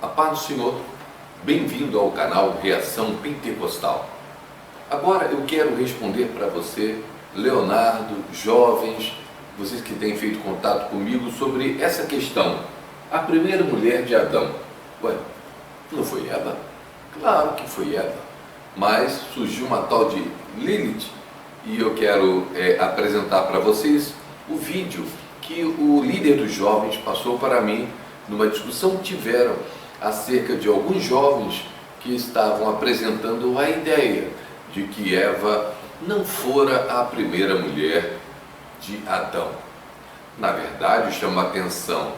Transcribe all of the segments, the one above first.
A paz do Senhor, bem-vindo ao canal Reação Pentecostal. Agora eu quero responder para você, Leonardo, jovens, vocês que têm feito contato comigo sobre essa questão. A primeira mulher de Adão. Ué, não foi Eva? Claro que foi Eva, mas surgiu uma tal de Lilith e eu quero apresentar para vocês o vídeo que o líder dos jovens passou para mim numa discussão que tiveram acerca de alguns jovens que estavam apresentando a ideia de que Eva não fora a primeira mulher de Adão. Na verdade, chama a atenção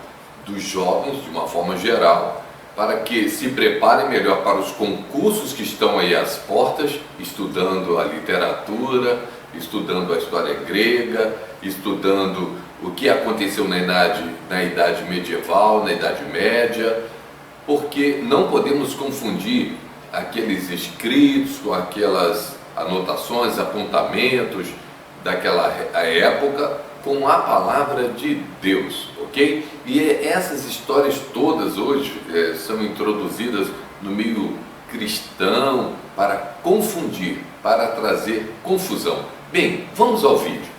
dos jovens, de uma forma geral, para que se preparem melhor para os concursos que estão aí às portas, estudando a literatura, estudando a história grega, estudando o que aconteceu na idade medieval, na Idade Média, porque não podemos confundir aqueles escritos com aquelas anotações, apontamentos daquela época com a palavra de Deus, ok? E essas histórias todas hoje são introduzidas no meio cristão para confundir, para trazer confusão. Bem, vamos ao vídeo.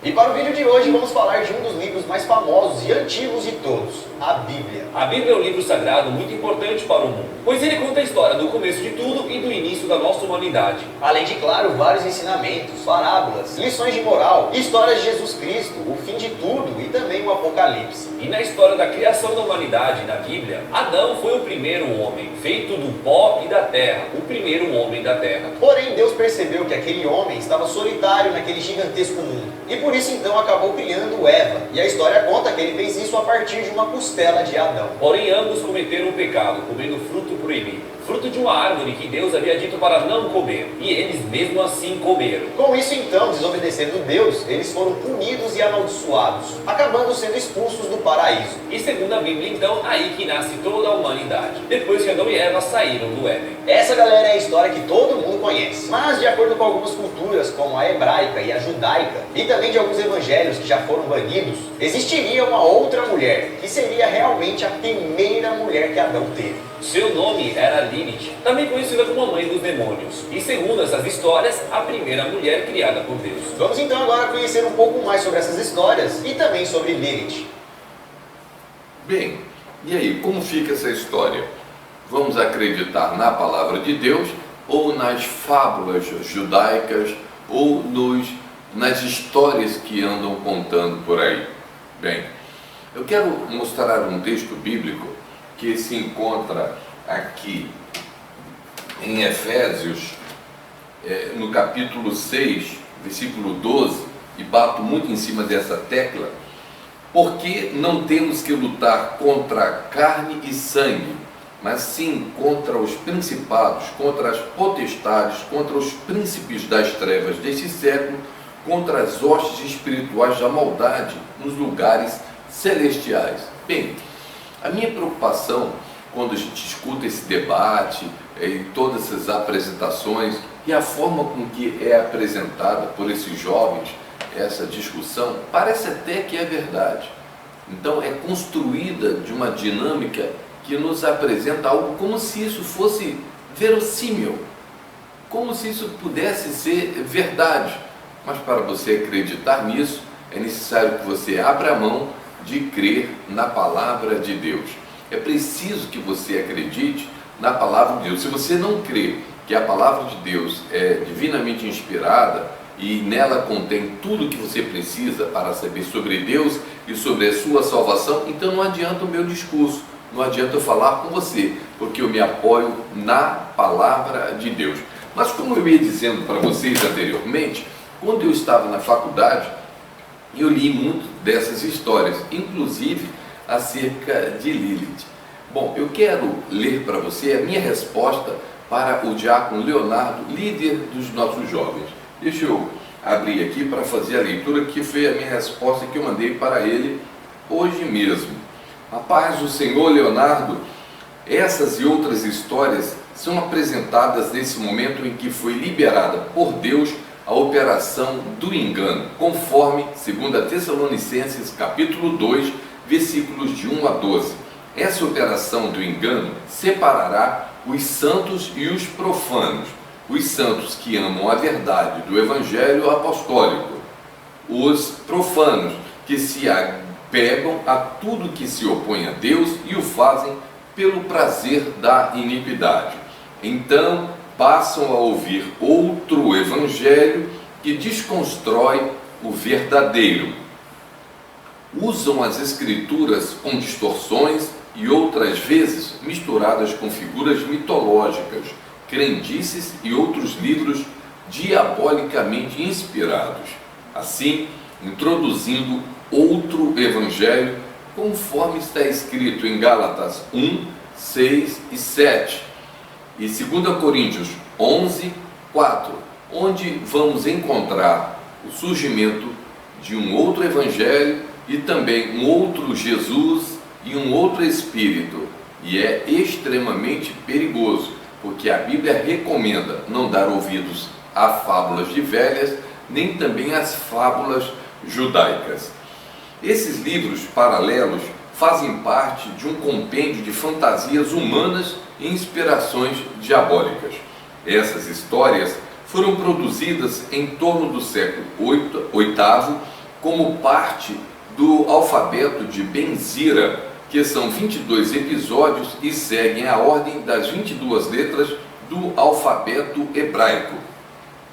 E para o vídeo de hoje vamos falar de um dos livros mais famosos e antigos de todos, a Bíblia. A Bíblia é um livro sagrado muito importante para o mundo, pois ele conta a história do começo de tudo e do início da nossa humanidade. Além de, claro, vários ensinamentos, parábolas, lições de moral, histórias de Jesus Cristo, o fim de tudo e também o Apocalipse. E na história da criação da humanidade, na Bíblia, Adão foi o primeiro homem, feito do pó e da terra, o primeiro homem da terra. Porém, Deus percebeu que aquele homem estava solitário naquele gigantesco mundo. E por isso então acabou criando Eva. E a história conta que ele fez isso a partir de uma costela de Adão. Porém, ambos cometeram o pecado, comendo fruto proibido, fruto de uma árvore que Deus havia dito para não comer. E eles mesmo assim comeram. Com isso então, desobedecendo Deus, eles foram punidos e amaldiçoados, acabando sendo expulsos do paraíso. E segundo a Bíblia, então, aí que nasce toda a humanidade, depois que Adão e Eva saíram do Éden. Essa, galera, é a história que todo mundo conhece. Mas, de acordo com algumas culturas, como a hebraica e a judaica, e também de alguns evangelhos que já foram banidos, existiria uma outra mulher, que seria realmente a primeira mulher que Adão teve. Seu nome era Lilith, também conhecida como a mãe dos demônios, e segundo essas histórias, a primeira mulher criada por Deus. Vamos então agora conhecer um pouco mais sobre essas histórias e também sobre Lilith. Bem, e aí, como fica essa história? Vamos acreditar na palavra de Deus ou nas fábulas judaicas ou nas histórias que andam contando por aí? Bem, eu quero mostrar um texto bíblico que se encontra aqui em Efésios, no capítulo 6, versículo 12, e bato muito em cima dessa tecla, porque não temos que lutar contra carne e sangue, mas sim contra os principados, contra as potestades, contra os príncipes das trevas deste século, contra as hostes espirituais da maldade nos lugares celestiais. Bem, a minha preocupação quando a gente escuta esse debate e todas essas apresentações e a forma com que é apresentada por esses jovens, essa discussão, parece até que é verdade. Então é construída de uma dinâmica que nos apresenta algo como se isso fosse verossímil, como se isso pudesse ser verdade. Mas para você acreditar nisso, é necessário que você abra a mão de crer na palavra de Deus. É preciso que você acredite na palavra de Deus. Se você não crê que a palavra de Deus é divinamente inspirada e nela contém tudo o que você precisa para saber sobre Deus e sobre a sua salvação, então não adianta o meu discurso, não adianta eu falar com você, porque eu me apoio na palavra de Deus. Mas como eu ia dizendo para vocês anteriormente, quando eu estava na faculdade, eu li muito dessas histórias, inclusive acerca de Lilith. Bom, eu quero ler para você a minha resposta para o diácono Leonardo, líder dos nossos jovens. Deixa eu abrir aqui para fazer a leitura, que foi a minha resposta que eu mandei para ele hoje mesmo. A paz do Senhor, Leonardo. Essas e outras histórias são apresentadas nesse momento em que foi liberada por Deus a operação do engano, conforme 2 Tessalonicenses capítulo 2, versículos de 1 a 12. Essa operação do engano separará os santos e os profanos, os santos que amam a verdade do Evangelho apostólico, os profanos que se apegam a tudo que se opõe a Deus e o fazem pelo prazer da iniquidade. Então passam a ouvir outro Evangelho que desconstrói o verdadeiro. Usam as Escrituras com distorções e outras vezes misturadas com figuras mitológicas, crendices e outros livros diabolicamente inspirados, assim introduzindo outro evangelho, conforme está escrito em Gálatas 1, 6 e 7 e 2 Coríntios 11, 4, onde vamos encontrar o surgimento de um outro evangelho e também um outro Jesus e um outro Espírito, e é extremamente perigoso, porque a Bíblia recomenda não dar ouvidos a fábulas de velhas, nem também às fábulas judaicas. Esses livros paralelos fazem parte de um compêndio de fantasias humanas e inspirações diabólicas. Essas histórias foram produzidas em torno do século VIII como parte do alfabeto de Ben-Zira, que são 22 episódios e seguem a ordem das 22 letras do alfabeto hebraico.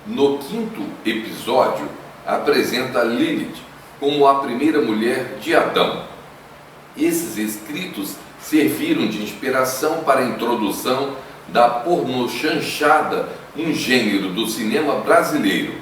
No quinto episódio, apresenta Lilith como a primeira mulher de Adão. Esses escritos serviram de inspiração para a introdução da pornochanchada, um gênero do cinema brasileiro.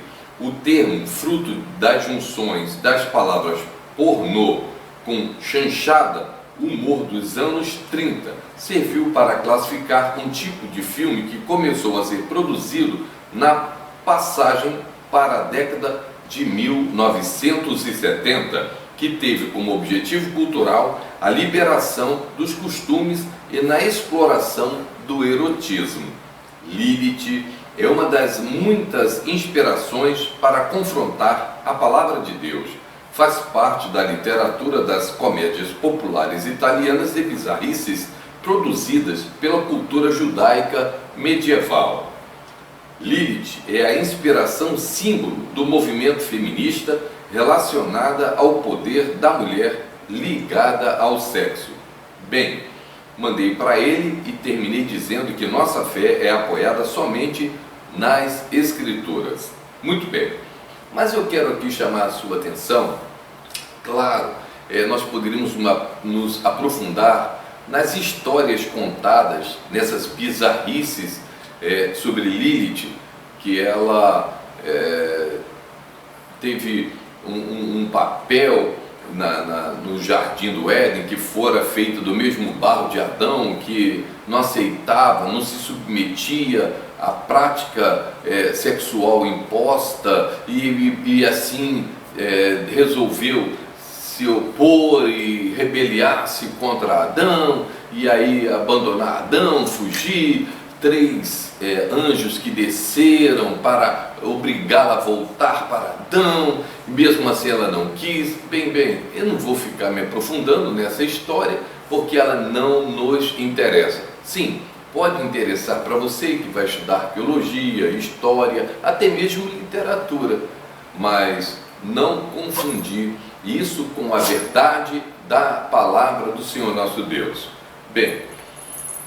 O termo, fruto das junções das palavras pornô com chanchada, humor dos anos 30, serviu para classificar um tipo de filme que começou a ser produzido na passagem para a década de 1970, que teve como objetivo cultural a liberação dos costumes e na exploração do erotismo. Lilith é uma das muitas inspirações para confrontar a palavra de Deus. Faz parte da literatura das comédias populares italianas e bizarrices produzidas pela cultura judaica medieval. Lilith é a inspiração símbolo do movimento feminista relacionada ao poder da mulher ligada ao sexo. Bem, mandei para ele e terminei dizendo que nossa fé é apoiada somente nas Escrituras. Muito bem, mas eu quero aqui chamar a sua atenção. Claro, nós poderíamos nos aprofundar nas histórias contadas, nessas bizarrices sobre Lilith, que ela teve um papel no jardim do Éden, que fora feito do mesmo barro de Adão, que não aceitava, não se submetia à prática sexual imposta e assim resolveu se opor e rebeliar-se contra Adão, e aí abandonar Adão, fugir. 3 anjos que desceram para obrigá-la a voltar para Adão, mesmo assim ela não quis. Bem, eu não vou ficar me aprofundando nessa história, porque ela não nos interessa. Sim, pode interessar para você que vai estudar arqueologia, história, até mesmo literatura, mas não confundir isso com a verdade da palavra do Senhor nosso Deus. Bem,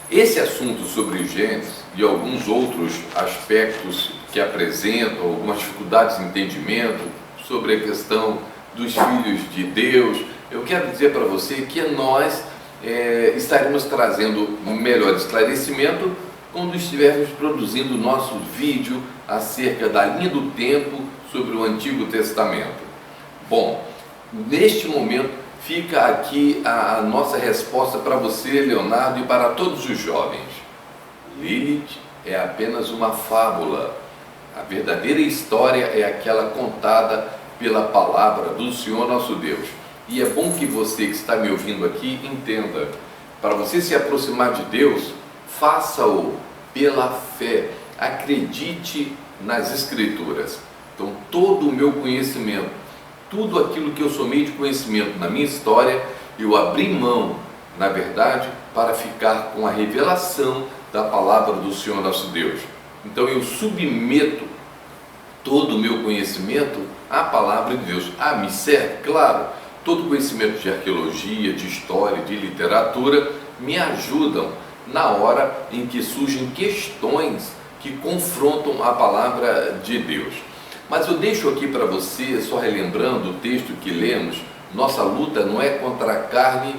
esse assunto sobre Gênesis e alguns outros aspectos que apresentam algumas dificuldades de entendimento sobre a questão dos filhos de Deus, eu quero dizer para você que nós estaremos trazendo um melhor esclarecimento quando estivermos produzindo o nosso vídeo acerca da linha do tempo sobre o Antigo Testamento. Bom, neste momento fica aqui a nossa resposta para você, Leonardo, e para todos os jovens. Lilith é apenas uma fábula. A verdadeira história é aquela contada pela palavra do Senhor nosso Deus. E é bom que você que está me ouvindo aqui entenda. Para você se aproximar de Deus, faça-o pela fé. Acredite nas Escrituras. Então, todo o meu conhecimento, tudo aquilo que eu somei de conhecimento na minha história, eu abri mão na verdade, para ficar com a revelação da palavra do Senhor nosso Deus. Então eu submeto todo o meu conhecimento à palavra de Deus. Me serve? Claro, todo conhecimento de arqueologia, de história, de literatura me ajudam na hora em que surgem questões que confrontam a palavra de Deus. Mas eu deixo aqui para você, só relembrando o texto que lemos, nossa luta não é contra a carne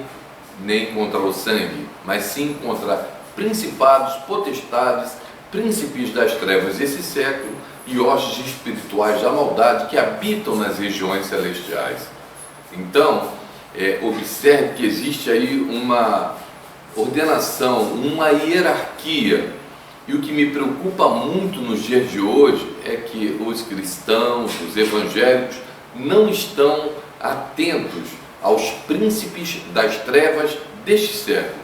nem contra o sangue, mas sim contra principados, potestades, príncipes das trevas desse século e hostes espirituais da maldade que habitam nas regiões celestiais. Então, observe que existe aí uma ordenação, uma hierarquia. E o que me preocupa muito nos dias de hoje é que os cristãos, os evangélicos, não estão atentos aos príncipes das trevas deste século.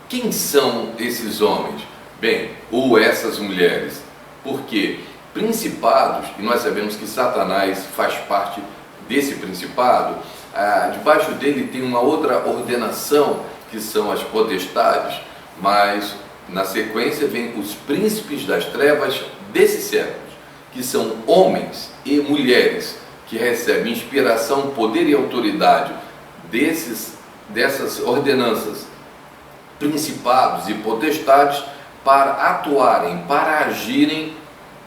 Quem são esses homens? Bem, ou essas mulheres? Porque principados, e nós sabemos que Satanás faz parte desse principado, debaixo dele tem uma outra ordenação, que são as potestades, mas na sequência vem os príncipes das trevas desse século, que são homens e mulheres que recebem inspiração, poder e autoridade dessas ordenanças, principados e potestades, para atuarem, para agirem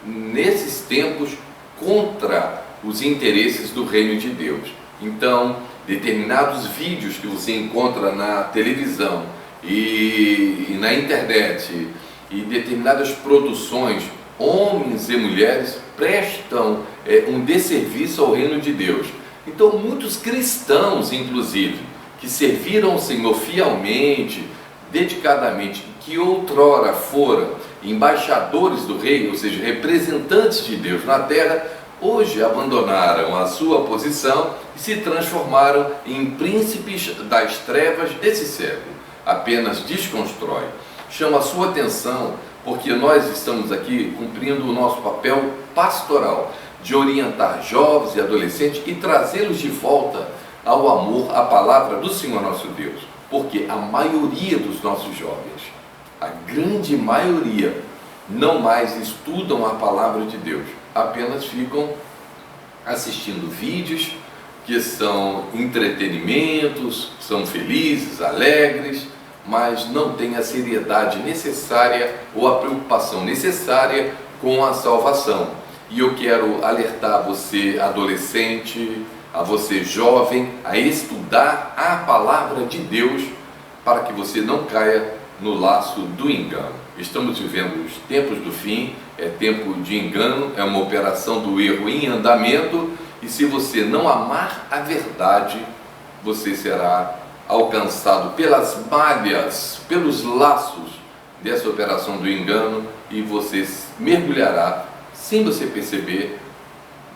nesses tempos contra os interesses do reino de Deus. Então, determinados vídeos que você encontra na televisão e na internet e determinadas produções, homens e mulheres prestam um desserviço ao reino de Deus. Então muitos cristãos, inclusive, que serviram ao Senhor fielmente, dedicadamente, que outrora foram embaixadores do rei, ou seja, representantes de Deus na terra, hoje abandonaram a sua posição e se transformaram em príncipes das trevas desse século. Apenas desconstrói. Chama a sua atenção porque nós estamos aqui cumprindo o nosso papel pastoral de orientar jovens e adolescentes e trazê-los de volta ao amor, à palavra do Senhor nosso Deus. Porque a maioria dos nossos jovens, a grande maioria, não mais estudam a palavra de Deus, apenas ficam assistindo vídeos que são entretenimentos, são felizes, alegres, mas não têm a seriedade necessária ou a preocupação necessária com a salvação. E eu quero alertar você, adolescente, a você, jovem, a estudar a palavra de Deus para que você não caia no laço do engano. Estamos vivendo os tempos do fim, é tempo de engano, é uma operação do erro em andamento, e se você não amar a verdade, você será alcançado pelas malhas, pelos laços dessa operação do engano, e você mergulhará, sem você perceber,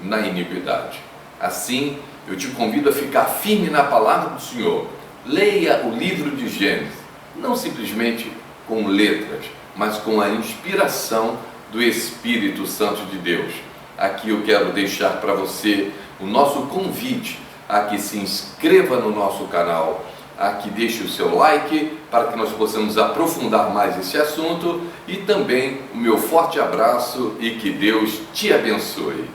na iniquidade. Assim, eu te convido a ficar firme na palavra do Senhor. Leia o livro de Gênesis, não simplesmente com letras, mas com a inspiração do Espírito Santo de Deus. Aqui eu quero deixar para você o nosso convite a que se inscreva no nosso canal, a que deixe o seu like para que nós possamos aprofundar mais esse assunto, e também o meu forte abraço e que Deus te abençoe.